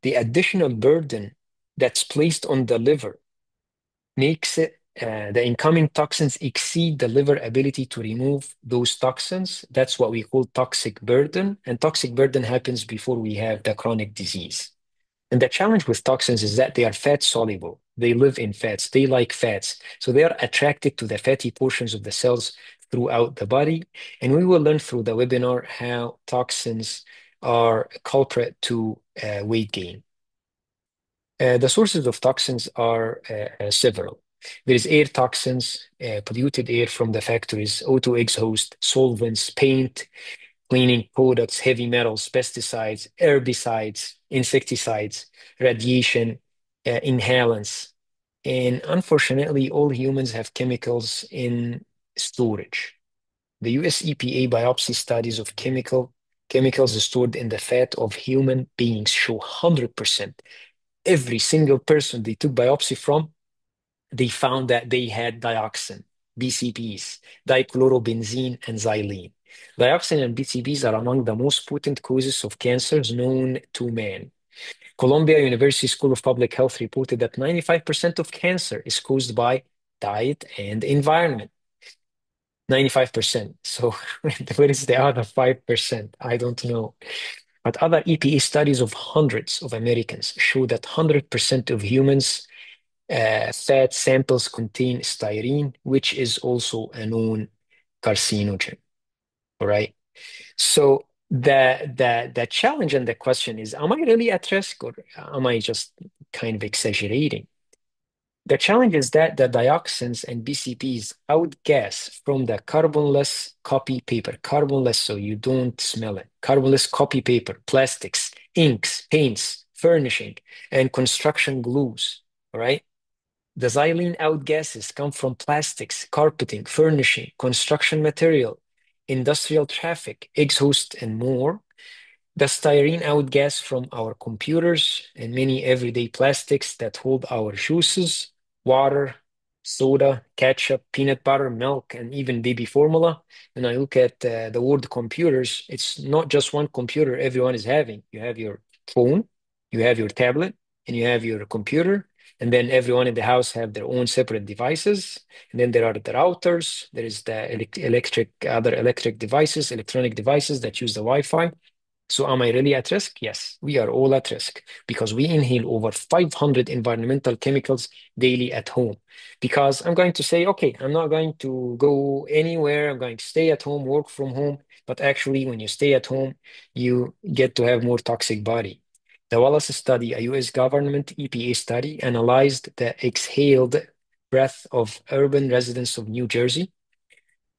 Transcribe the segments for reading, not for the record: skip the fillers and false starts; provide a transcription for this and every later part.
the additional burden that's placed on the liver makes the incoming toxins exceed the liver ability to remove those toxins. That's what we call toxic burden. And toxic burden happens before we have the chronic disease. And the challenge with toxins is that they are fat soluble. They live in fats. They like fats. So they are attracted to the fatty portions of the cells throughout the body. And we will learn through the webinar how toxins are a culprit to weight gain. The sources of toxins are several. There is air toxins, polluted air from the factories, auto exhaust, solvents, paint, cleaning products, heavy metals, pesticides, herbicides, insecticides, radiation, inhalants. And unfortunately, all humans have chemicals in storage. The US EPA biopsy studies of chemicals stored in the fat of human beings show 100%. Every single person they took biopsy from, they found that they had dioxin, BCBs, dichlorobenzene, and xylene. Dioxin and BCBs are among the most potent causes of cancers known to man. Columbia University School of Public Health reported that 95% of cancer is caused by diet and environment. 95%. So where is the other 5%? I don't know. But other EPA studies of hundreds of Americans show that 100% of humans fat samples contain styrene, which is also a known carcinogen. All right. So the challenge and the question is, am I really at risk or am I just kind of exaggerating? The challenge is that the dioxins and BCPs outgas from the carbonless copy paper, carbonless so you don't smell it, carbonless copy paper, plastics, inks, paints, furnishing, and construction glues. All right. The xylene outgases come from plastics, carpeting, furnishing, construction material, industrial traffic, exhaust, and more. The styrene outgas from our computers and many everyday plastics that hold our juices, water, soda, ketchup, peanut butter, milk, and even baby formula. When I look at the word computers, it's not just one computer everyone is having. You have your phone, you have your tablet, and you have your computer. And then everyone in the house have their own separate devices. And then there are the routers. There is the other electric devices, electronic devices that use the Wi-Fi. So am I really at risk? Yes, we are all at risk because we inhale over 500 environmental chemicals daily at home. Because I'm going to say, okay, I'm not going to go anywhere. I'm going to stay at home, work from home. But actually, when you stay at home, you get to have more toxic body. The Wallace study, a US government EPA study, analyzed the exhaled breath of urban residents of New Jersey.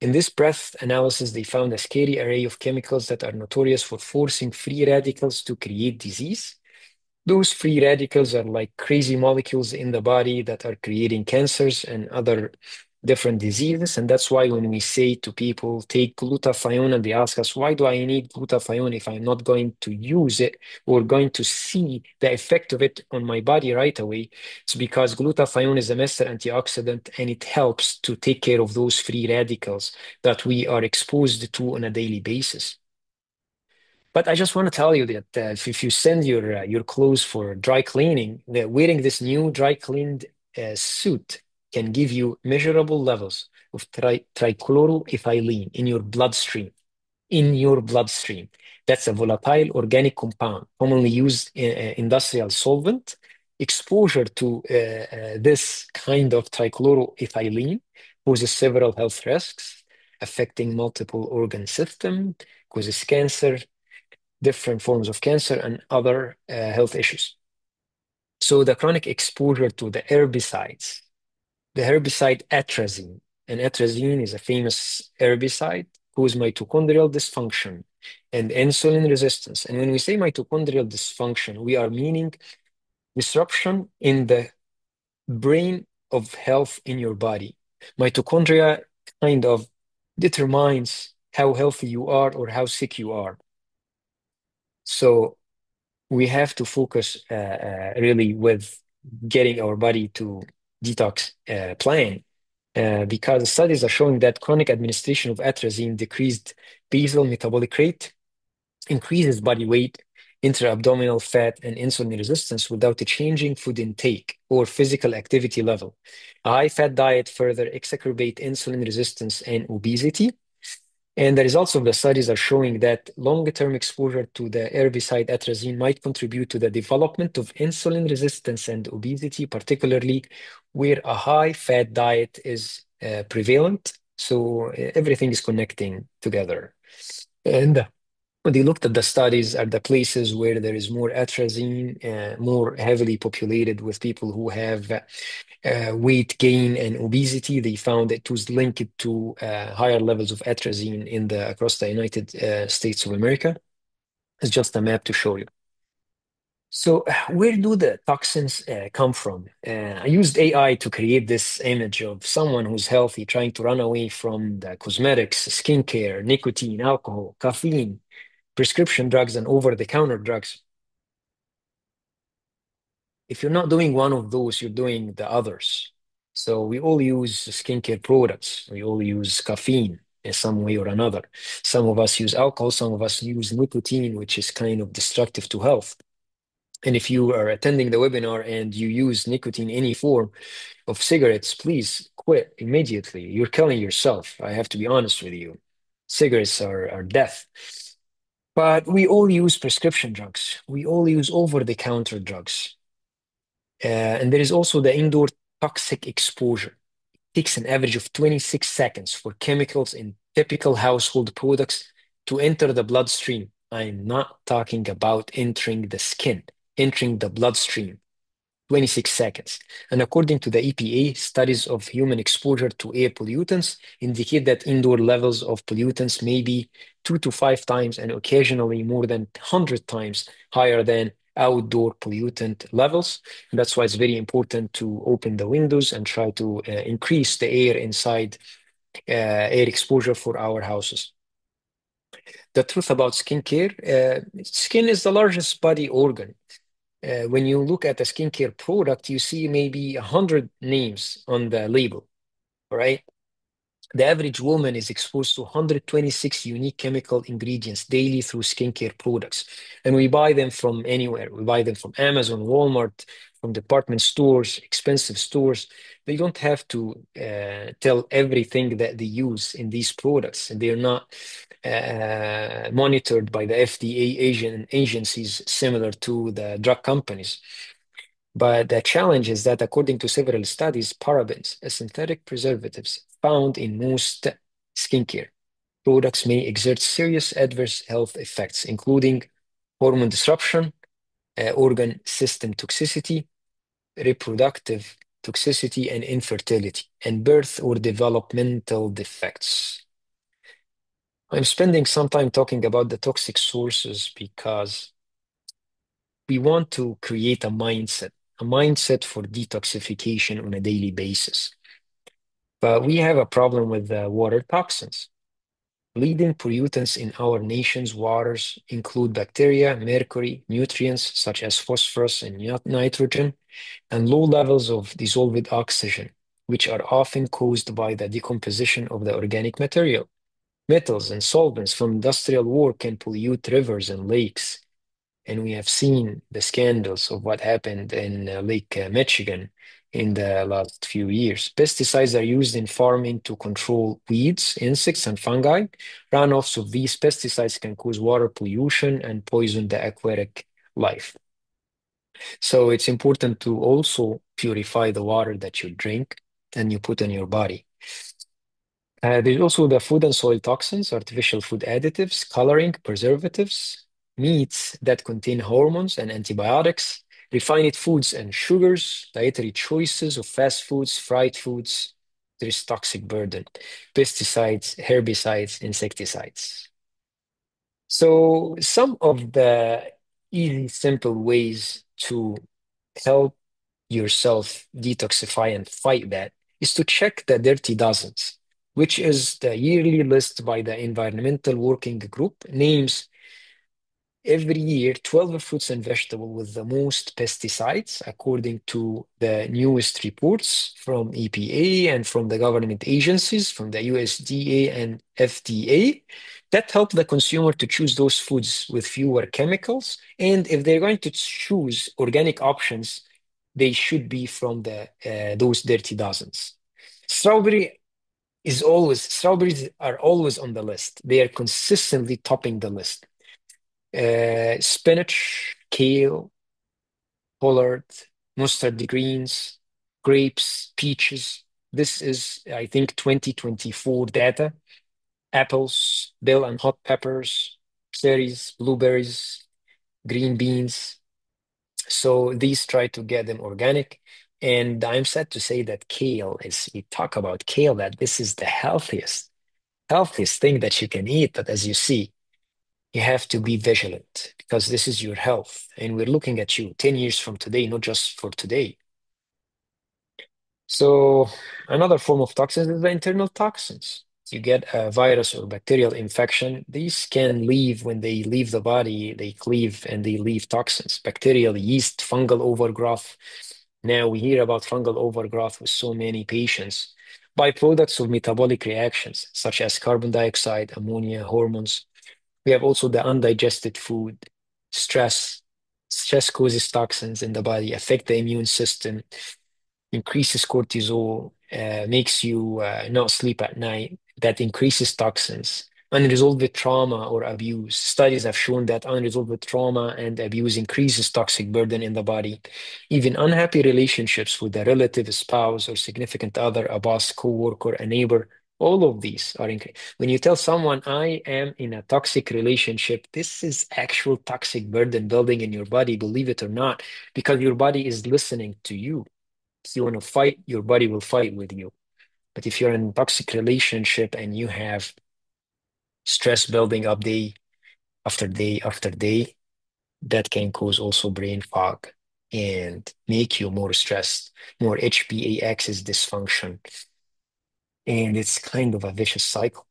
In this breath analysis, they found a scary array of chemicals that are notorious for forcing free radicals to create disease. Those free radicals are like crazy molecules in the body that are creating cancers and other different diseases. And that's why when we say to people, take glutathione, and they ask us, why do I need glutathione if I'm not going to use it or going to see the effect of it on my body right away? It's because glutathione is a master antioxidant and it helps to take care of those free radicals that we are exposed to on a daily basis. But I just want to tell you that if you send your clothes for dry cleaning, that wearing this new dry cleaned suit can give you measurable levels of trichloroethylene in your bloodstream. In your bloodstream, that's a volatile organic compound, commonly used in industrial solvent. Exposure to this kind of trichloroethylene poses several health risks, affecting multiple organ system, causes cancer, different forms of cancer and other health issues. So the chronic exposure to the herbicide atrazine, and atrazine is a famous herbicide, causes mitochondrial dysfunction and insulin resistance. And when we say mitochondrial dysfunction, we are meaning disruption in the brain of health in your body. Mitochondria kind of determines how healthy you are or how sick you are. So we have to focus really with getting our body to detox plan because studies are showing that chronic administration of atrazine decreased basal metabolic rate, increases body weight, intra-abdominal fat, and insulin resistance without changing food intake or physical activity level. A high-fat diet further exacerbate insulin resistance and obesity. And the results of the studies are showing that long-term exposure to the herbicide atrazine might contribute to the development of insulin resistance and obesity, particularly where a high-fat diet is prevalent. So everything is connecting together. And when they looked at the studies at the places where there is more atrazine, more heavily populated with people who have weight gain and obesity, they found it was linked to higher levels of atrazine in the across the United States of America. It's just a map to show you. So, where do the toxins come from? I used AI to create this image of someone who's healthy trying to run away from the cosmetics, skincare, nicotine, alcohol, caffeine, prescription drugs, and over-the-counter drugs. If you're not doing one of those, you're doing the others. So we all use skincare products. We all use caffeine in some way or another. Some of us use alcohol, some of us use nicotine, which is kind of destructive to health. And if you are attending the webinar and you use nicotine in any form of cigarettes, please quit immediately. You're killing yourself. I have to be honest with you. Cigarettes are death. But we all use prescription drugs. We all use over-the-counter drugs. And there is also the indoor toxic exposure. It takes an average of 26 seconds for chemicals in typical household products to enter the bloodstream. I'm not talking about entering the skin, entering the bloodstream. 26 seconds. And according to the EPA, studies of human exposure to air pollutants indicate that indoor levels of pollutants may be 2 to 5 times and occasionally more than 100 times higher than outdoor pollutant levels. And that's why it's very important to open the windows and try to increase the air inside, air exposure for our houses. The truth about skincare, skin is the largest body organ. When you look at a skincare product, you see maybe 100 names on the label, all right? The average woman is exposed to 126 unique chemical ingredients daily through skincare products. And we buy them from anywhere. We buy them from Amazon, Walmart, from department stores, expensive stores. They don't have to tell everything that they use in these products. And they're not monitored by the FDA agencies similar to the drug companies. But the challenge is that according to several studies, parabens, a synthetic preservatives found in most skincare products may exert serious adverse health effects, including hormone disruption, organ system toxicity, reproductive toxicity, and infertility, and birth or developmental defects. I'm spending some time talking about the toxic sources because we want to create a mindset for detoxification on a daily basis. But we have a problem with the water toxins. Leading pollutants in our nation's waters include bacteria, mercury, nutrients such as phosphorus and nitrogen, and low levels of dissolved oxygen, which are often caused by the decomposition of the organic material. Metals and solvents from industrial work can pollute rivers and lakes, and we have seen the scandals of what happened in Lake Michigan in the last few years. Pesticides are used in farming to control weeds, insects, and fungi. Runoffs of these pesticides can cause water pollution and poison the aquatic life. So it's important to also purify the water that you drink and you put in your body. There's also the food and soil toxins, artificial food additives, coloring, preservatives, meats that contain hormones and antibiotics, refined foods and sugars, dietary choices of fast foods, fried foods. There is toxic burden, pesticides, herbicides, insecticides. So some of the easy, simple ways to help yourself detoxify and fight that is to check the dirty dozens, which is the yearly list by the Environmental Working Group, names every year 12 fruits and vegetables with the most pesticides, according to the newest reports from EPA and from the government agencies, from the USDA and FDA, that help the consumer to choose those foods with fewer chemicals. And if they're going to choose organic options, they should be from the those dirty dozens. Strawberries are always on the list. They are consistently topping the list. Spinach, kale, pollard, mustard greens, grapes, peaches. This is, I think, 2024 data. Apples, bell and hot peppers, cherries, blueberries, green beans. So these try to get them organic. And I'm sad to say that kale is, we talk about kale, that this is the healthiest thing that you can eat. But as you see, you have to be vigilant because this is your health. And we're looking at you 10 years from today, not just for today. So another form of toxins is the internal toxins. You get a virus or bacterial infection. These can leave when they leave the body, they cleave and they leave toxins, bacterial, yeast, fungal overgrowth. Now we hear about fungal overgrowth with so many patients. Byproducts of metabolic reactions, such as carbon dioxide, ammonia, hormones. We have also the undigested food, stress. Stress causes toxins in the body, affect the immune system, increases cortisol, makes you not sleep at night. That increases toxins. Unresolved trauma or abuse. Studies have shown that unresolved trauma and abuse increases toxic burden in the body. Even unhappy relationships with a relative, a spouse, or significant other, a boss, co-worker, a neighbor, all of these are increased. When you tell someone, I am in a toxic relationship, this is actual toxic burden building in your body, believe it or not, because your body is listening to you. If you want to fight, your body will fight with you. But if you're in a toxic relationship and you have stress building up day after day after day, that can cause also brain fog and make you more stressed, more HPA axis dysfunction. And it's kind of a vicious cycle.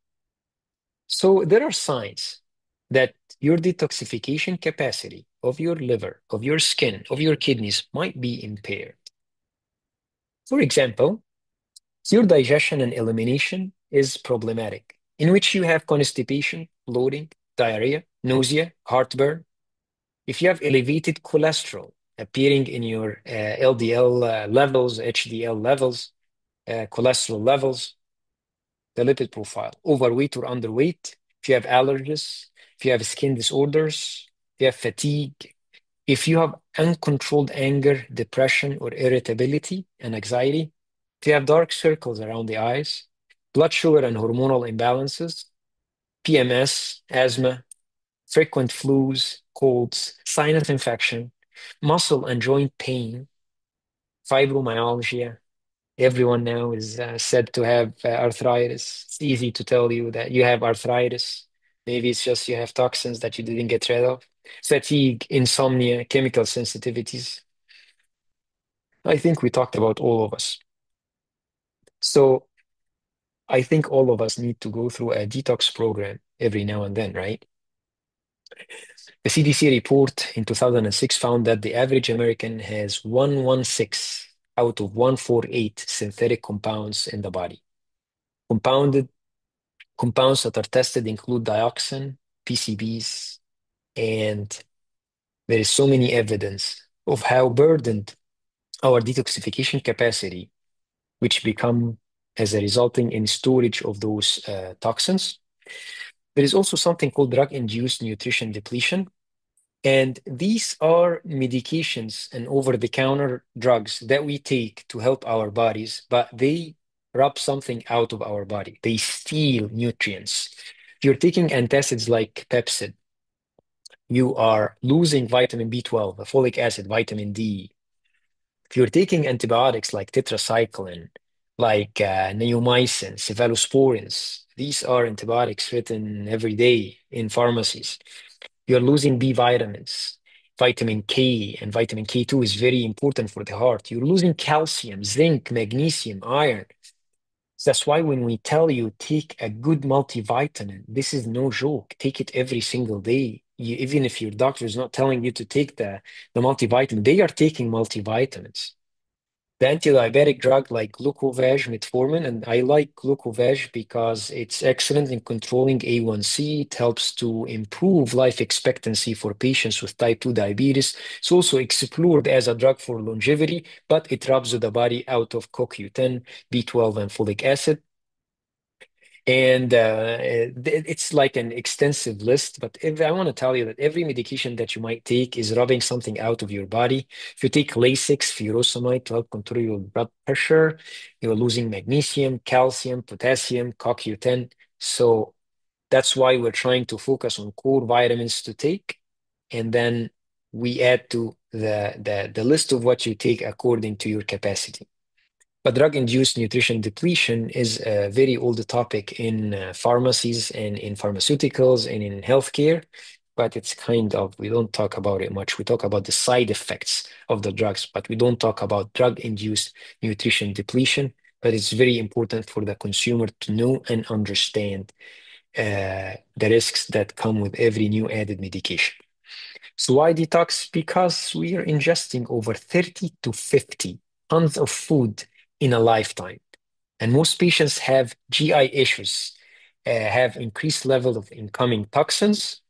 So there are signs that your detoxification capacity of your liver, of your skin, of your kidneys might be impaired. For example, your digestion and elimination is problematic, in which you have constipation, bloating, diarrhea, nausea, heartburn. If you have elevated cholesterol appearing in your LDL levels, HDL levels, cholesterol levels, the lipid profile, overweight or underweight, if you have allergies, if you have skin disorders, if you have fatigue, if you have uncontrolled anger, depression, or irritability and anxiety, if you have dark circles around the eyes, blood sugar and hormonal imbalances, PMS, asthma, frequent flus, colds, sinus infection, muscle and joint pain, fibromyalgia. Everyone now is said to have arthritis. It's easy to tell you that you have arthritis. Maybe it's just you have toxins that you didn't get rid of. Fatigue, insomnia, chemical sensitivities. I think we talked about all of us. So I think all of us need to go through a detox program every now and then, right? The CDC report in 2006 found that the average American has 116 out of 148 synthetic compounds in the body. Compounded compounds that are tested include dioxin, PCBs, and there is so many evidence of how burdened our detoxification capacity, which become as a resulting in storage of those toxins. There is also something called drug-induced nutrition depletion. And these are medications and over-the-counter drugs that we take to help our bodies, but they rub something out of our body. They steal nutrients. If you're taking antacids like Pepsid, you are losing vitamin B12, folic acid, vitamin D. If you're taking antibiotics like tetracycline, like neomycin, cephalosporins, these are antibiotics written every day in pharmacies. You're losing B vitamins. Vitamin K and vitamin K2 is very important for the heart. You're losing calcium, zinc, magnesium, iron. That's why when we tell you take a good multivitamin, this is no joke. Take it every single day. even if your doctor is not telling you to take the multivitamin, they are taking multivitamins. The anti-diabetic drug like glucovage, metformin, and I like glucovage because it's excellent in controlling A1C. It helps to improve life expectancy for patients with type 2 diabetes. It's also explored as a drug for longevity, but it robs the body out of CoQ10, B12, and folic acid. And it's like an extensive list, but if I want to tell you that every medication that you might take is rubbing something out of your body. If you take Lasix, furosemide to help control your blood pressure, you're losing magnesium, calcium, potassium, CoQ10. So that's why we're trying to focus on core vitamins to take, and then we add to the list of what you take according to your capacity. But drug-induced nutrition depletion is a very old topic in pharmacies and in pharmaceuticals and in healthcare, but it's kind of, we don't talk about it much. We talk about the side effects of the drugs, but we don't talk about drug-induced nutrition depletion. But it's very important for the consumer to know and understand the risks that come with every new added medication. So why detox? Because we are ingesting over 30 to 50 tons of food in a lifetime. And most patients have GI issues, have increased level of incoming toxins,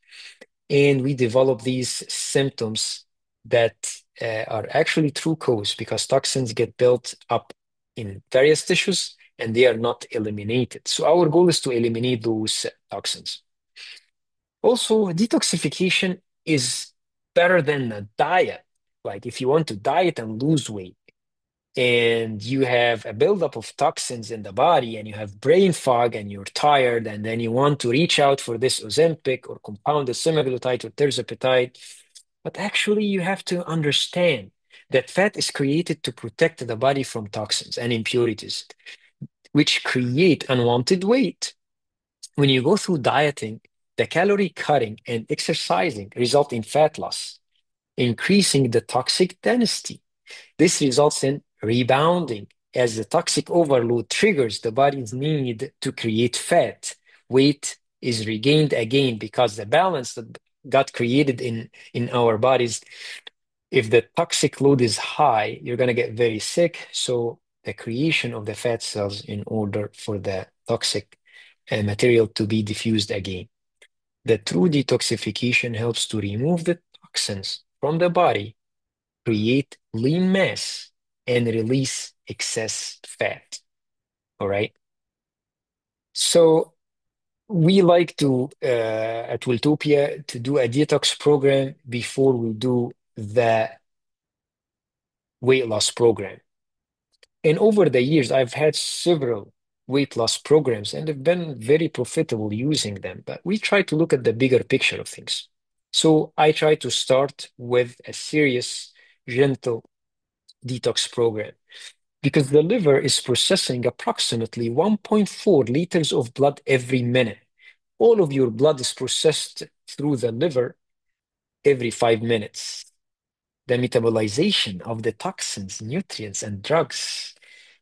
and we develop these symptoms that are actually true cause because toxins get built up in various tissues and they are not eliminated. So our goal is to eliminate those toxins. Also, detoxification is better than a diet. Like if you want to diet and lose weight and you have a buildup of toxins in the body and you have brain fog and you're tired and then you want to reach out for this Ozempic or compounded semaglutide or tirzepatide, but actually you have to understand that fat is created to protect the body from toxins and impurities, which create unwanted weight. When you go through dieting, the calorie cutting and exercising result in fat loss, increasing the toxic density. This results in rebounding as the toxic overload triggers the body's need to create fat. Weight is regained again because the balance that got created in our bodies, if the toxic load is high, you're going to get very sick. So the creation of the fat cells in order for the toxic material to be diffused again. The true detoxification helps to remove the toxins from the body, create lean mass, and release excess fat. All right. So we like to at Wiltopia to do a detox program before we do the weight loss program. And over the years, I've had several weight loss programs and have been very profitable using them. But we try to look at the bigger picture of things. So I try to start with a serious, gentle detox program because the liver is processing approximately 1.4 liters of blood every minute. All of your blood is processed through the liver every 5 minutes. The metabolization of the toxins, nutrients, and drugs,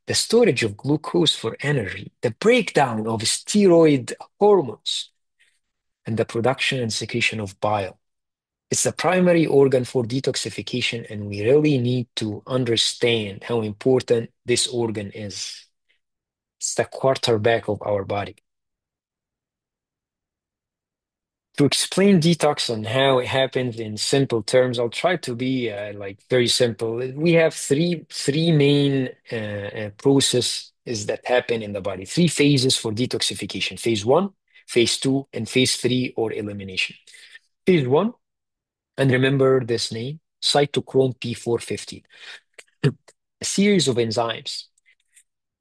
the storage of glucose for energy, the breakdown of steroid hormones, and the production and secretion of bile. It's the primary organ for detoxification, and we really need to understand how important this organ is. It's the quarterback of our body. To explain detox and how it happens in simple terms, I'll try to be like very simple. We have three main processes that happen in the body. Three phases for detoxification: phase one, phase two, and phase three or elimination. Phase one, and remember this name, cytochrome P450, a series of enzymes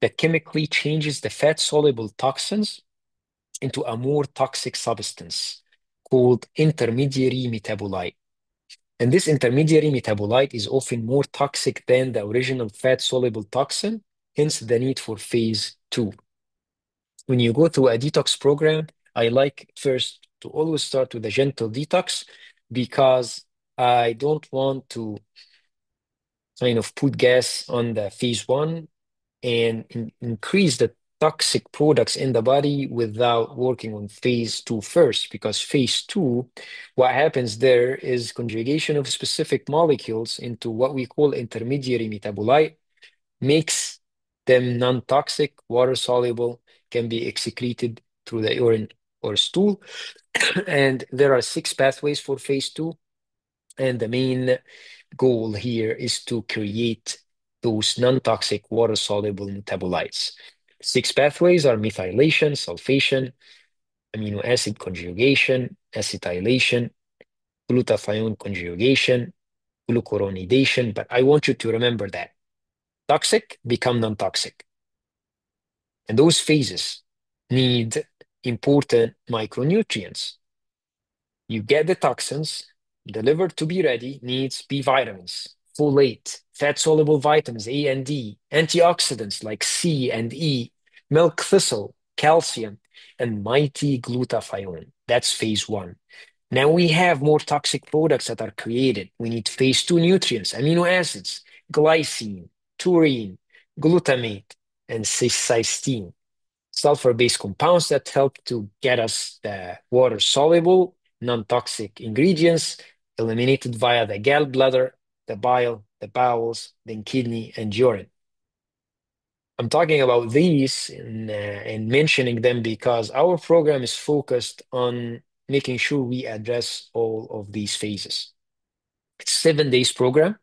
that chemically changes the fat-soluble toxins into a more toxic substance called intermediary metabolite. And this intermediary metabolite is often more toxic than the original fat-soluble toxin, hence the need for phase two. When you go through a detox program, I like first to always start with a gentle detox because I don't want to kind of put gas on the phase one and increase the toxic products in the body without working on phase two first, because phase two, what happens there is conjugation of specific molecules into what we call intermediary metabolite, makes them non-toxic, water soluble, can be excreted through the urine or stool. And there are six pathways for phase two. And the main goal here is to create those non-toxic water-soluble metabolites. Six pathways are methylation, sulfation, amino acid conjugation, acetylation, glutathione conjugation, glucuronidation. But I want you to remember that toxic become non-toxic. And those phases need important micronutrients. You get the toxins, the liver to be ready needs B vitamins, folate, fat-soluble vitamins A and D, antioxidants like C and E, milk thistle, calcium, and mighty glutathione. That's phase one. Now we have more toxic products that are created. We need phase two nutrients, amino acids, glycine, taurine, glutamate, and cysteine, sulfur-based compounds that help to get us the water-soluble, non-toxic ingredients eliminated via the gallbladder, the bile, the bowels, then kidney, and urine. I'm talking about these and mentioning them because our program is focused on making sure we address all of these phases. It's 7 days program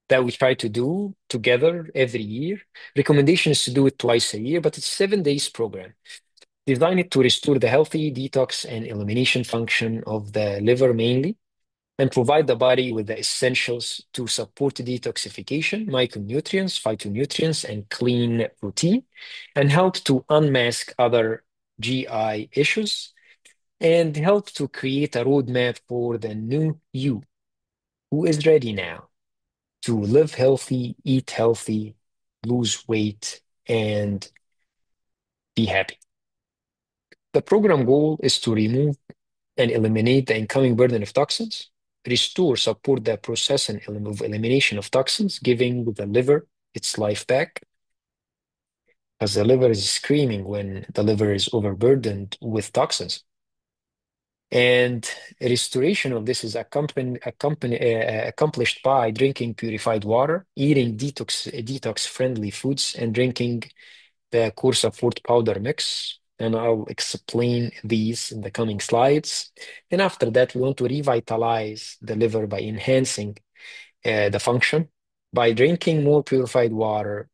that we try to do together every year. Recommendation is to do it twice a year, but it's 7 days program designed to restore the healthy detox and elimination function of the liver mainly, and provide the body with the essentials to support detoxification, micronutrients, phytonutrients, and clean protein, and help to unmask other GI issues, and help to create a roadmap for the new you who is ready now to live healthy, eat healthy, lose weight, and be happy. The program goal is to remove and eliminate the incoming burden of toxins, restore, support the process and elimination of toxins, giving the liver its life back, as the liver is screaming when the liver is overburdened with toxins. And restoration of this is accomplished by drinking purified water, eating detox-friendly foods, and drinking the core support powder mix, and I'll explain these in the coming slides. And after that, we want to revitalize the liver by enhancing the function, by drinking more purified water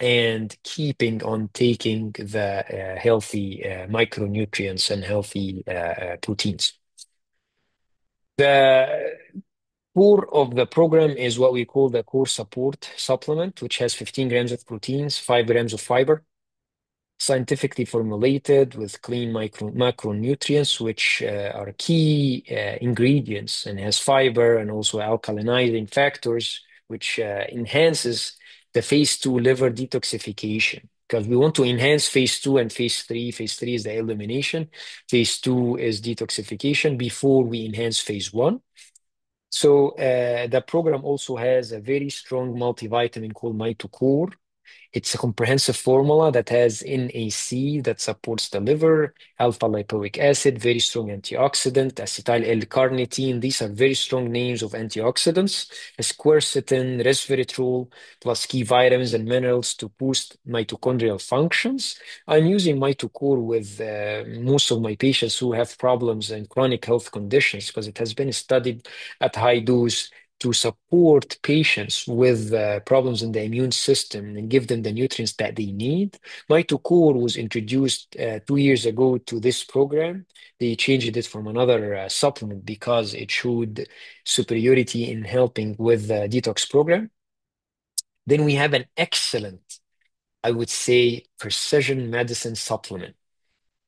and keeping on taking the healthy micronutrients and healthy proteins. The core of the program is what we call the core support supplement, which has 15 grams of proteins, 5 grams of fiber, scientifically formulated with clean macronutrients, which are key ingredients, and has fiber and also alkalinizing factors, which enhances the phase two liver detoxification. Because we want to enhance phase two and phase three. Phase three is the elimination. Phase two is detoxification before we enhance phase one. So the program also has a very strong multivitamin called MitoCore. It's a comprehensive formula that has NAC that supports the liver, alpha lipoic acid, very strong antioxidant, acetyl L-carnitine. These are very strong names of antioxidants, as quercetin, resveratrol, plus key vitamins and minerals to boost mitochondrial functions. I'm using MitoCore with most of my patients who have problems and chronic health conditions because it has been studied at high dose to support patients with problems in the immune system and give them the nutrients that they need. MitoCore was introduced 2 years ago to this program. They changed it from another supplement because it showed superiority in helping with the detox program. Then we have an excellent, I would say, precision medicine supplement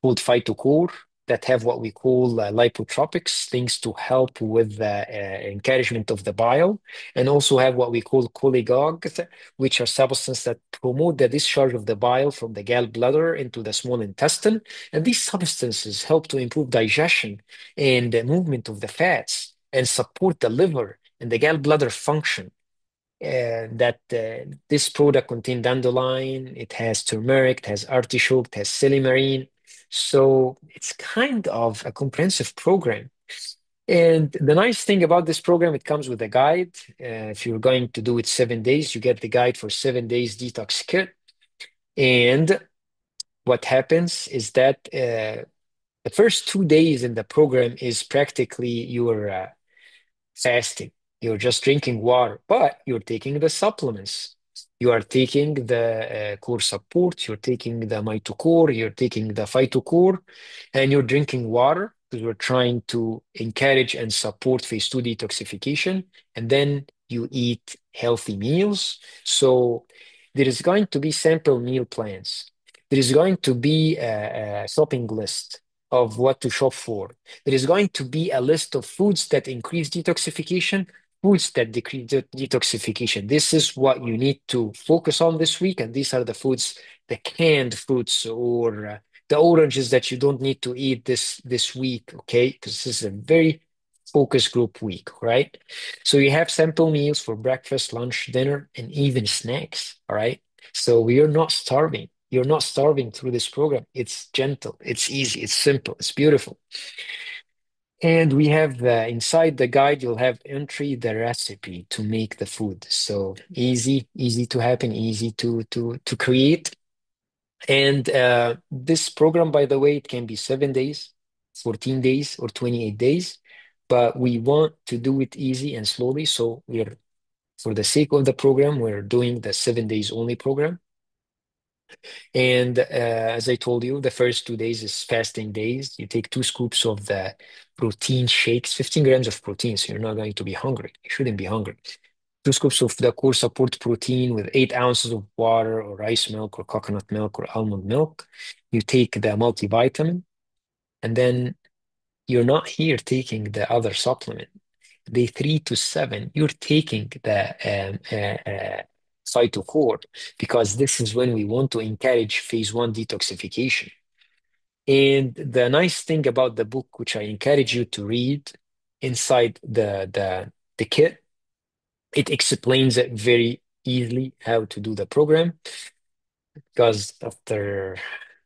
called Phytocore that have what we call lipotropics, things to help with the encouragement of the bile, and also have what we call cholagogues, which are substances that promote the discharge of the bile from the gallbladder into the small intestine. And these substances help to improve digestion and the movement of the fats and support the liver and the gallbladder function. that this product contains dandelion, it has turmeric, it has artichoke, it has silymarin. So it's kind of a comprehensive program. And the nice thing about this program, it comes with a guide. If you're going to do it 7 days, you get the guide for 7 days detox kit. And what happens is that the first 2 days in the program is practically your fasting. You're just drinking water, but you're taking the supplements. You are taking the core support, you're taking the mitocore, you're taking the phytocore, and you're drinking water because we're trying to encourage and support phase two detoxification. And then you eat healthy meals. So there is going to be sample meal plans. There is going to be a shopping list of what to shop for. There is going to be a list of foods that increase detoxification, foods that decrease detoxification. This is what you need to focus on this week, and these are the foods, the canned fruits or the oranges that you don't need to eat this week, okay? Because this is a very focus group week, right? So you have sample meals for breakfast, lunch, dinner, and even snacks, all right? So you're not starving. You're not starving through this program. It's gentle, it's easy, it's simple, it's beautiful. And we have inside the guide, you'll have entry the recipe to make the food. So easy, easy to happen, easy to create. And this program, by the way, it can be 7 days, 14 days, or 28 days. But we want to do it easy and slowly. So we're, for the sake of the program, we're doing the 7 days only program. And as I told you, the first 2 days is fasting days. You take 2 scoops of the protein shakes, 15 grams of protein, so you're not going to be hungry. You shouldn't be hungry. 2 scoops of the core support protein with 8 ounces of water or rice milk or coconut milk or almond milk. You take the multivitamin, and then you're not here taking the other supplement. Day 3 to 7, you're taking the phytocore because this is when we want to encourage phase one detoxification. And the nice thing about the book, which I encourage you to read inside the kit, it explains it very easily how to do the program. Because after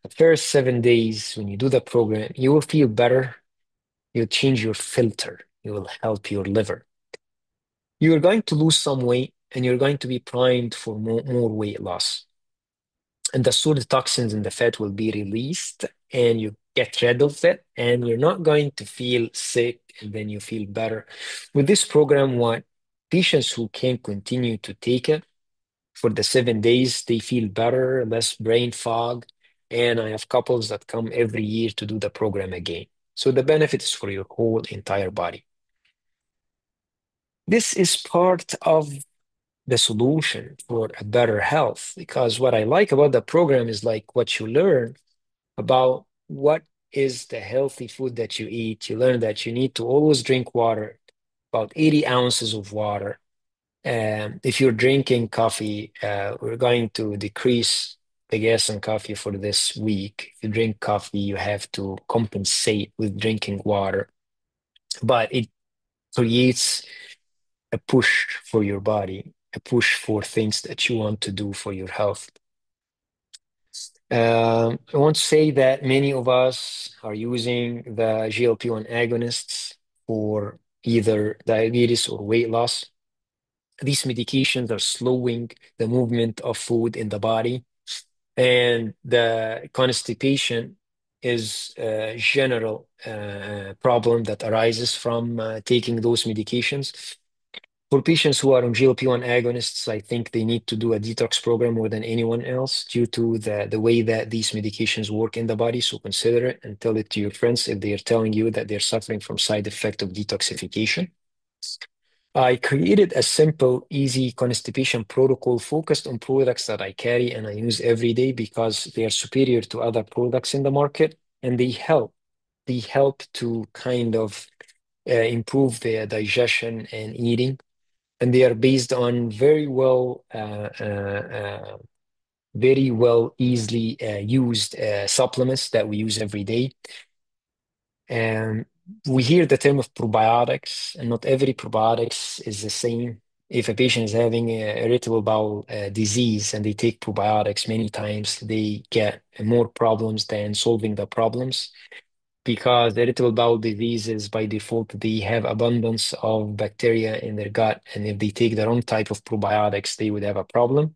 the first 7 days, when you do the program, you will feel better. You'll change your filter. You will help your liver. You're going to lose some weight and you're going to be primed for more weight loss. And the stored toxins in the fat will be released and you get rid of it, and you're not going to feel sick and then you feel better. With this program, what patients who can continue to take it for the 7 days, they feel better, less brain fog. And I have couples that come every year to do the program again. So the benefit is for your whole entire body. This is part of the solution for a better health, because what I like about the program is like what you learn about what is the healthy food that you eat. You learn that you need to always drink water, about 80 ounces of water. If you're drinking coffee, we're going to decrease the gas in coffee for this week. If you drink coffee, you have to compensate with drinking water, but it creates a push for your body, a push for things that you want to do for your health. I want to say that many of us are using the GLP-1 agonists for either diabetes or weight loss. These medications are slowing the movement of food in the body, and the constipation is a general problem that arises from taking those medications. For patients who are on GLP-1 agonists, I think they need to do a detox program more than anyone else due to the way that these medications work in the body. So consider it and tell it to your friends if they are telling you that they're suffering from side effect of detoxification. I created a simple, easy constipation protocol focused on products that I carry and I use every day because they are superior to other products in the market, and they help. They help to kind of improve their digestion and eating, and they are based on very well easily used supplements that we use every day. And we hear the term of probiotics, and not every probiotics is the same. If a patient is having irritable bowel disease and they take probiotics many times, they get more problems than solving the problems because irritable bowel diseases by default they have abundance of bacteria in their gut, and if they take the wrong type of probiotics, they would have a problem.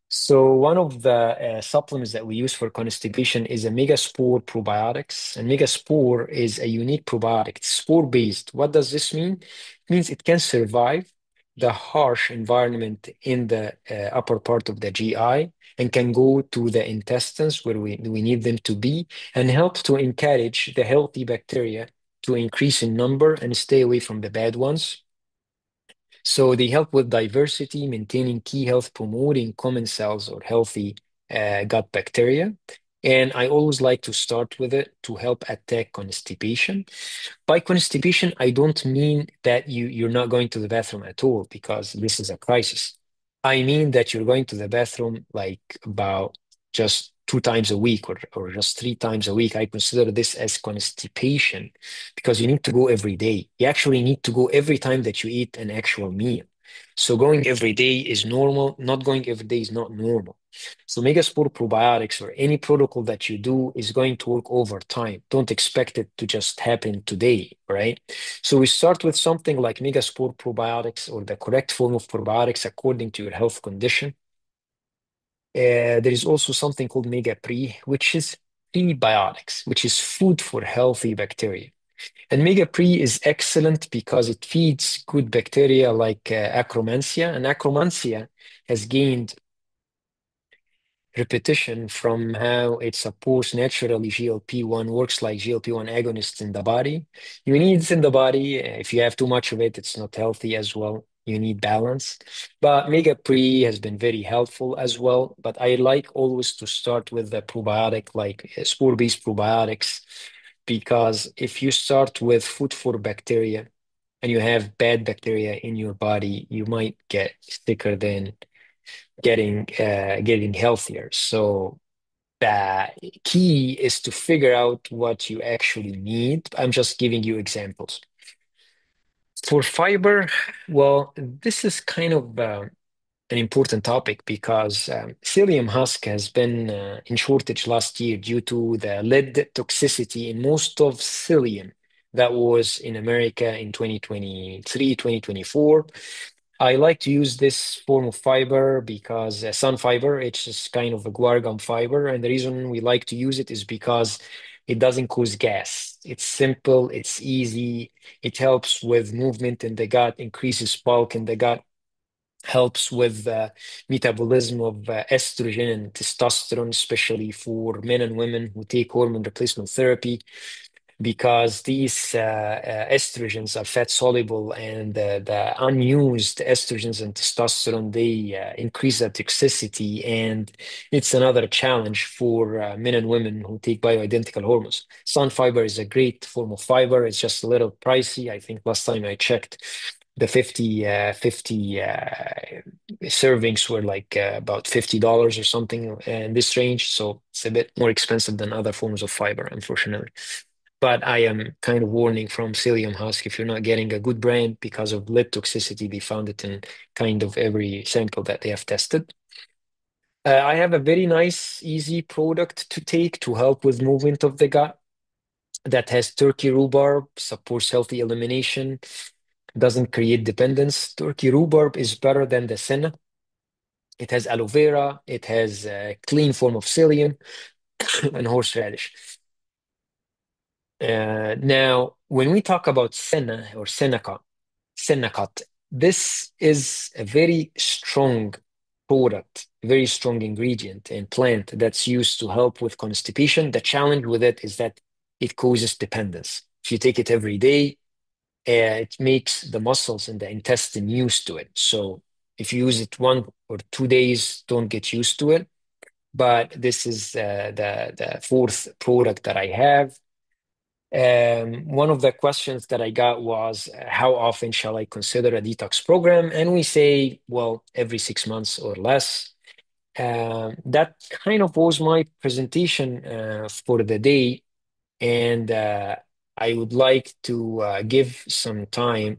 So one of the supplements that we use for constipation is a Megaspore probiotics. And Megaspore is a unique probiotic. It's spore-based. What does this mean? It means it can survive the harsh environment in the upper part of the GI and can go to the intestines where we need them to be and help to encourage the healthy bacteria to increase in number and stay away from the bad ones. So they help with diversity, maintaining key health, promoting common cells or healthy gut bacteria. And I always like to start with it to help attack constipation. By constipation, I don't mean that you're not going to the bathroom at all because this is a crisis. I mean that you're going to the bathroom like about just 2 times a week or just 3 times a week. I consider this as constipation because you need to go every day. You actually need to go every time that you eat an actual meal. So going every day is normal. Not going every day is not normal. So Megaspore probiotics or any protocol that you do is going to work over time. Don't expect it to just happen today, right? So we start with something like Megaspore probiotics or the correct form of probiotics according to your health condition. There is also something called Mega Pre, which is prebiotics, which is food for healthy bacteria. And Mega Pre is excellent because it feeds good bacteria like Akkermansia, and Akkermansia has gained repetition from how it supports naturally GLP-1 works like GLP-1 agonists in the body. You need it in the body. If you have too much of it, it's not healthy as well. You need balance. But Mega Pre has been very helpful as well. But I like always to start with the probiotic, like spore-based probiotics, because if you start with food for bacteria and you have bad bacteria in your body, you might get sicker than getting healthier. So the key is to figure out what you actually need. I'm just giving you examples. For fiber, well, this is kind of an important topic because psyllium husk has been in shortage last year due to the lead toxicity in most of psyllium that was in America in 2023, 2024. I like to use this form of fiber because sun fiber, it's just kind of a guar gum fiber. And the reason we like to use it is because it doesn't cause gas. It's simple, it's easy, it helps with movement in the gut, increases bulk in the gut, helps with the metabolism of estrogen and testosterone, especially for men and women who take hormone replacement therapy because these estrogens are fat soluble and the unused estrogens and testosterone they increase the toxicity, and it's another challenge for men and women who take bioidentical hormones. Sun fiber is a great form of fiber. It's just a little pricey. I think last time I checked the 50 servings were like about $50 or something in this range, so it's a bit more expensive than other forms of fiber, unfortunately. But I am kind of warning from psyllium husk if you're not getting a good brand because of lead toxicity. They found it in kind of every sample that they have tested. I have a very nice, easy product to take to help with movement of the gut that has turkey rhubarb, supports healthy elimination, doesn't create dependence. Turkey rhubarb is better than the senna. It has aloe vera, it has a clean form of psyllium and horseradish. Now, when we talk about senna or Sennacut. This is a very strong product, very strong ingredient and plant that's used to help with constipation. The challenge with it is that it causes dependence. If you take it every day, it makes the muscles in the intestine used to it. So if you use it 1 or 2 days, don't get used to it. But this is the fourth product that I have. One of the questions that I got was, how often shall I consider a detox program? And we say, well, every 6 months or less. That kind of was my presentation for the day. And I would like to give some time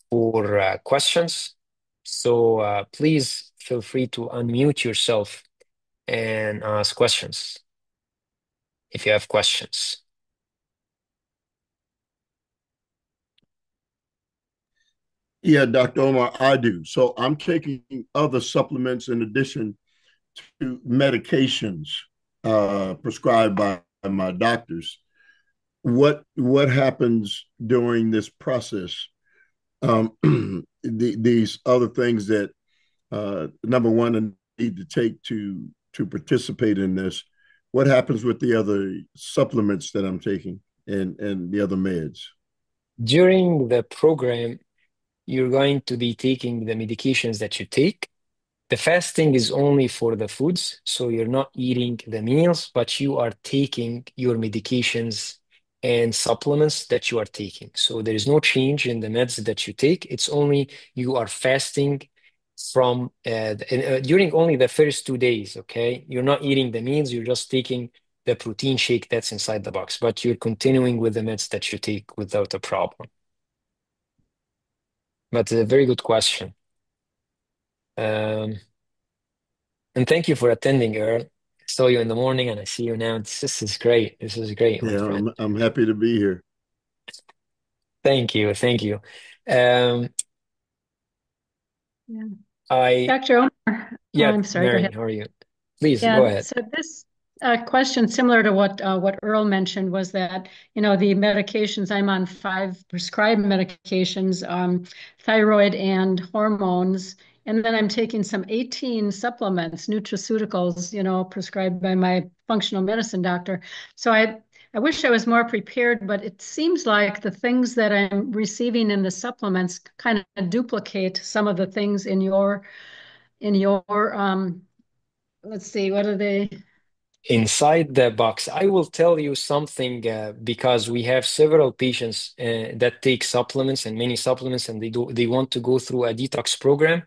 for questions. So please feel free to unmute yourself and ask questions if you have questions. Yeah, Dr. Omar, I do. So I'm taking other supplements in addition to medications prescribed by my doctors. What happens during this process? These other things that number one I need to take to participate in this. What happens with the other supplements that I'm taking and the other meds? During the program, you're going to be taking the medications that you take. The fasting is only for the foods, so you're not eating the meals, but you are taking your medications and supplements that you are taking. So there is no change in the meds that you take. It's only you are fasting from during only the first 2 days, okay? You're not eating the meals, you're just taking the protein shake that's inside the box, but you're continuing with the meds that you take without a problem. But a very good question. Um, And thank you for attending, Earl. I saw you in the morning and I see you now. This is great. This is great, my Yeah, friend. I'm happy to be here. Thank you. Thank you. Um, Yeah. I, Dr. Omar, yeah, I'm sorry, go Mary, ahead. how are you? Please go Yeah, ahead. so this question, similar to what Earl mentioned, was that the medications I'm on, 5 prescribed medications, thyroid and hormones, and then I'm taking some 18 supplements, nutraceuticals, prescribed by my functional medicine doctor. So I wish I was more prepared, but it seems like the things that I'm receiving in the supplements kind of duplicate some of the things in your let's see, what are they? Inside the box, I will tell you something because we have several patients that take supplements and many supplements, and they want to go through a detox program.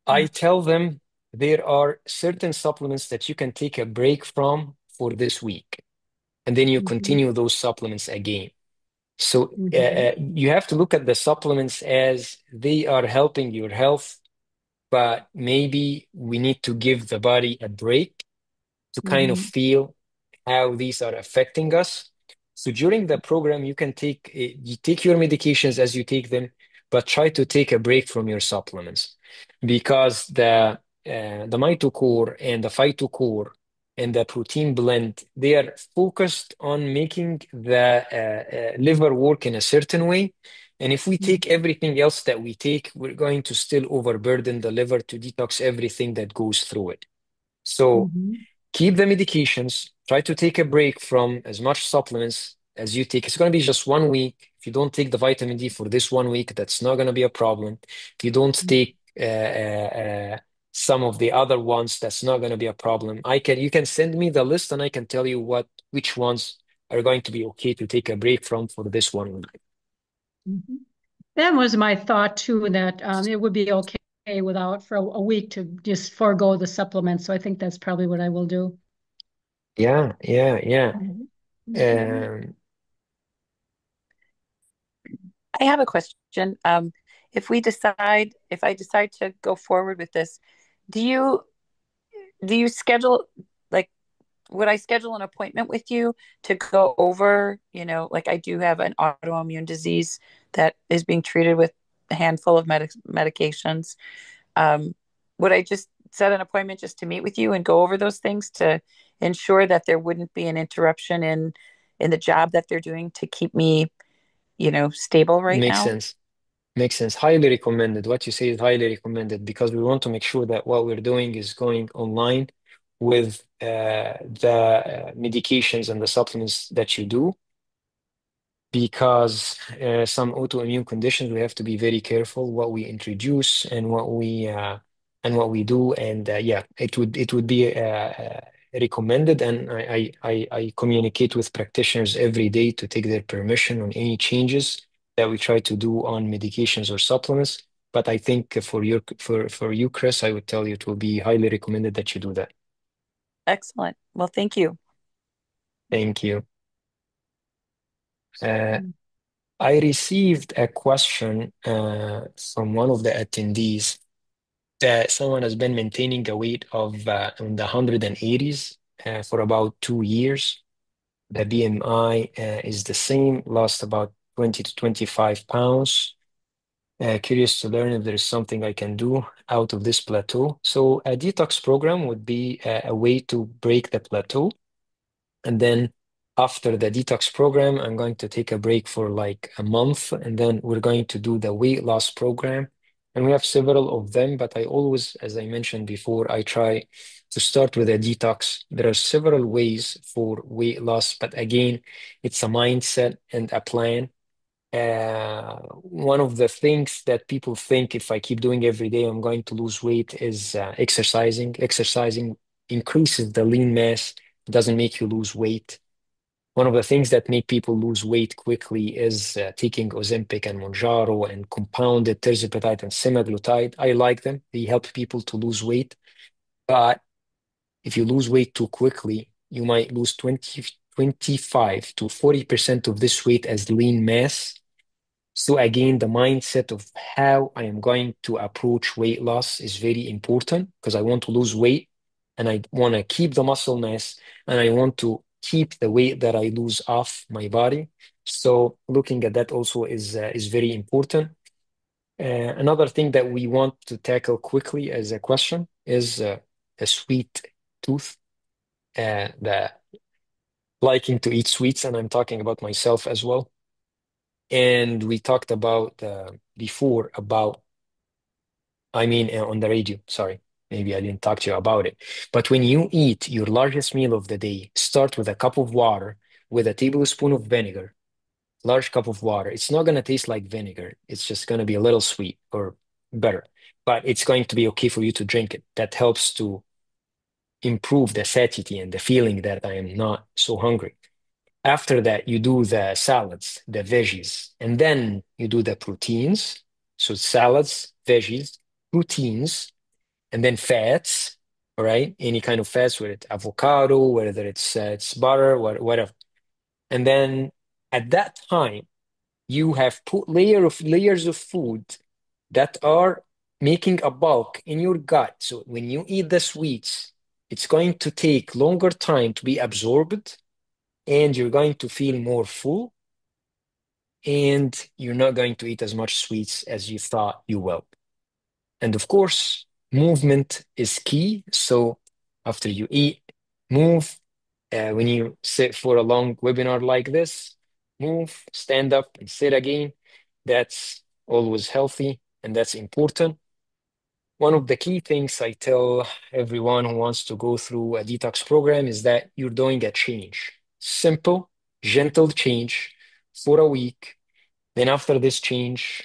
I tell them there are certain supplements that you can take a break from for this week, and then you Mhm, continue those supplements again. So mhm, you have to look at the supplements as they are helping your health, but maybe we need to give the body a break to kind of mhm, feel how these are affecting us. So during the program, you take your medications as you take them, but try to take a break from your supplements because the mitochore and the phytochore and the protein blend, they are focused on making the liver work in a certain way. And if we take mhm, everything else that we take, we're going to still overburden the liver to detox everything that goes through it. So mhm, keep the medications, try to take a break from as much supplements as you take. It's going to be just 1 week. If you don't take the vitamin D for this 1 week, that's not going to be a problem. If you don't take some of the other ones, that's not going to be a problem. You can send me the list and I can tell you which ones are going to be okay to take a break from for this 1 week. mhm. That was my thought too, that it would be okay without for a week to just forego the supplements. So I think that's probably what I will do. Yeah, yeah, yeah. Mhm, mhm, Um, I have a question. If I decide to go forward with this, do you do you schedule like would I schedule an appointment with you to go over, like I do have an autoimmune disease that is being treated with a handful of medications. Um, would I just set an appointment just to meet with you and go over those things to ensure that there wouldn't be an interruption in the job that they're doing to keep me, stable right makes now? sense. Makes sense. Highly recommended. What you say is highly recommended because we want to make sure that what we're doing is going online with the medications and the supplements that you do. Because some autoimmune conditions, we have to be very careful what we introduce and what we do. And yeah, it would be recommended. And I communicate with practitioners every day to take their permission on any changes that we try to do on medications or supplements. But I think for you, Chris, I would tell you it will be highly recommended that you do that. Excellent. Well, thank you. Thank you. Uh, mhm. I received a question from one of the attendees. Someone has been maintaining a weight of in the 180s for about 2 years. The BMI is the same, lost about 20 to 25 pounds. Curious to learn if there is something I can do out of this plateau. So a detox program would be a way to break the plateau. And then after the detox program, I'm going to take a break for like a month, and then we're going to do the weight loss program. And we have several of them, but I always, as I mentioned before, I try to start with a detox. There are several ways for weight loss, but again, it's a mindset and a plan. One of the things that people think if I keep doing every day, I'm going to lose weight is exercising. Exercising increases the lean mass, doesn't make you lose weight. One of the things that make people lose weight quickly is taking Ozempic and Mounjaro and compounded tirzepatide and semaglutide. I like them. They help people to lose weight. But if you lose weight too quickly, you might lose 25 to 40% of this weight as lean mass. So again, the mindset of how I am going to approach weight loss is very important because I want to lose weight and I want to keep the muscle mass and I want to keep the weight that I lose off my body. So looking at that also is very important. Another thing that we want to tackle quickly as a question is the sweet tooth, the liking to eat sweets, and I'm talking about myself as well. And we talked about before about, I mean, on the radio, sorry, maybe I didn't talk to you about it. But when you eat your largest meal of the day, start with a cup of water with a tablespoon of vinegar, large cup of water. It's not going to taste like vinegar. It's just going to be a little sweet or better, but it's going to be okay for you to drink it. That helps to improve the satiety and the feeling that I am not so hungry. After that, you do the salads, the veggies, and then you do the proteins. So salads, veggies, proteins, and then fats, all right? Any kind of fats, whether it's avocado, whether it's butter, whatever. And then at that time, you have put layers of food that are making a bulk in your gut. So when you eat the sweets, it's going to take longer time to be absorbed and you're going to feel more full and you're not going to eat as much sweets as you thought you will. And of course, movement is key. So after you eat, move. When you sit for a long webinar like this, move, stand up and sit again. That's always healthy and that's important. One of the key things I tell everyone who wants to go through a detox program is that you're doing a change. Simple, gentle change for a week. Then after this change,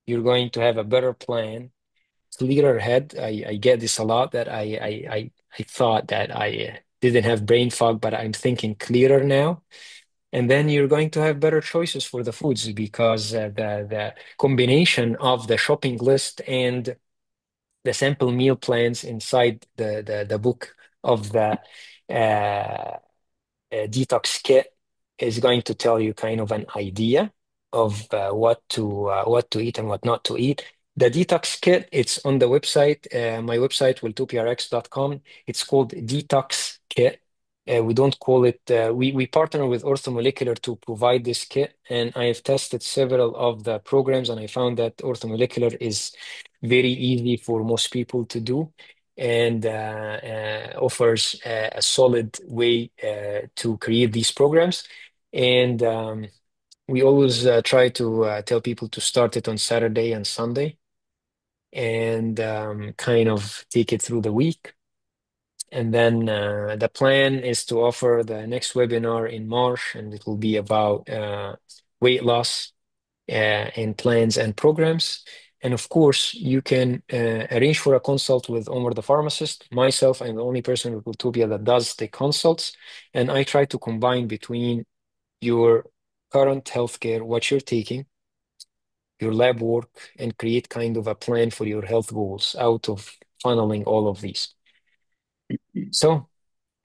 you're going to have a better plan, clearer head. I get this a lot that I thought that I didn't have brain fog, but I'm thinking clearer now. And then you're going to have better choices for the foods because the combination of the shopping list and the sample meal plans inside the book of the detox kit is going to tell you kind of an idea of what to eat and what not to eat. The detox kit, it's on the website, my website, wiltoprx.com. It's called Detox Kit. We don't call it, we partner with Orthomolecular to provide this kit, and I have tested several of the programs, and I found that Orthomolecular is very easy for most people to do and offers a solid way to create these programs. And we always try to tell people to start it on Saturday and Sunday and kind of take it through the week. And then the plan is to offer the next webinar in March, and it will be about weight loss and plans and programs. And of course, you can arrange for a consult with Omar the pharmacist. Myself, I'm the only person at Utopia that does the consults. And I try to combine between your current healthcare, what you're taking, your lab work, and create kind of a plan for your health goals out of funneling all of these. So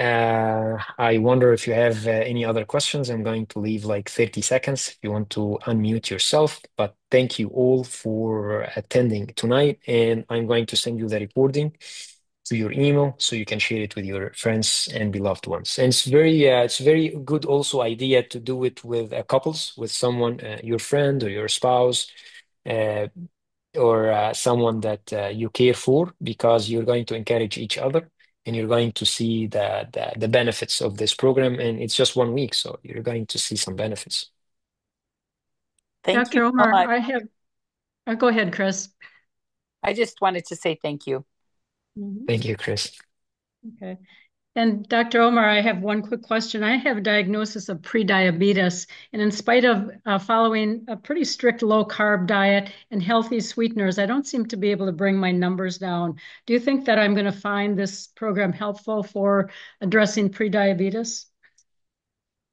I wonder if you have any other questions. I'm going to leave like 30 seconds if you want to unmute yourself. But thank you all for attending tonight. And I'm going to send you the recording to your email so you can share it with your friends and beloved ones. And it's very good also idea to do it with couples, with someone, your friend or your spouse. Uh, or someone that you care for, because you're going to encourage each other and you're going to see the benefits of this program. And it's just 1 week, so you're going to see some benefits. Thank you Dr. so Omar, much. go ahead, Chris. I just wanted to say thank you. Thank you, Chris. Okay. And Dr. Omar, I have one quick question. I have a diagnosis of prediabetes, and in spite of following a pretty strict low carb diet and healthy sweeteners, I don't seem to be able to bring my numbers down. Do you think that I'm going to find this program helpful for addressing prediabetes?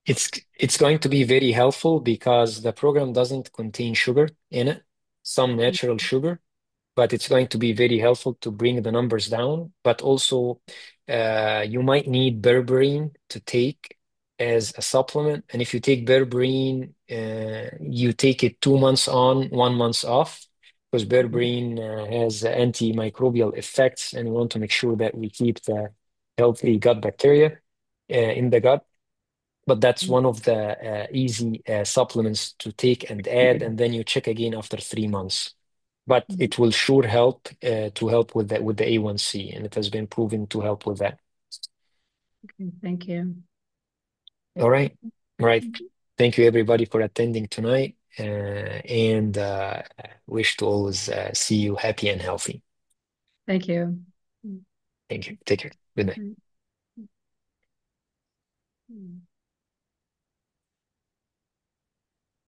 It's going to be very helpful because the program doesn't contain sugar in it, some natural sugar, but it's going to be very helpful to bring the numbers down. But also, you might need berberine to take as a supplement. And if you take berberine, you take it 2 months on, 1 month off, because berberine has antimicrobial effects, and we want to make sure that we keep the healthy gut bacteria in the gut. But that's one of the easy supplements to take and add, and then you check again after 3 months. But it will sure help to help with that with the A1C, and it has been proven to help with that. Okay, thank you. All right, all right. Thank you everybody for attending tonight, and wish to always see you happy and healthy. Thank you. Thank you. Take care. Good night. Mm.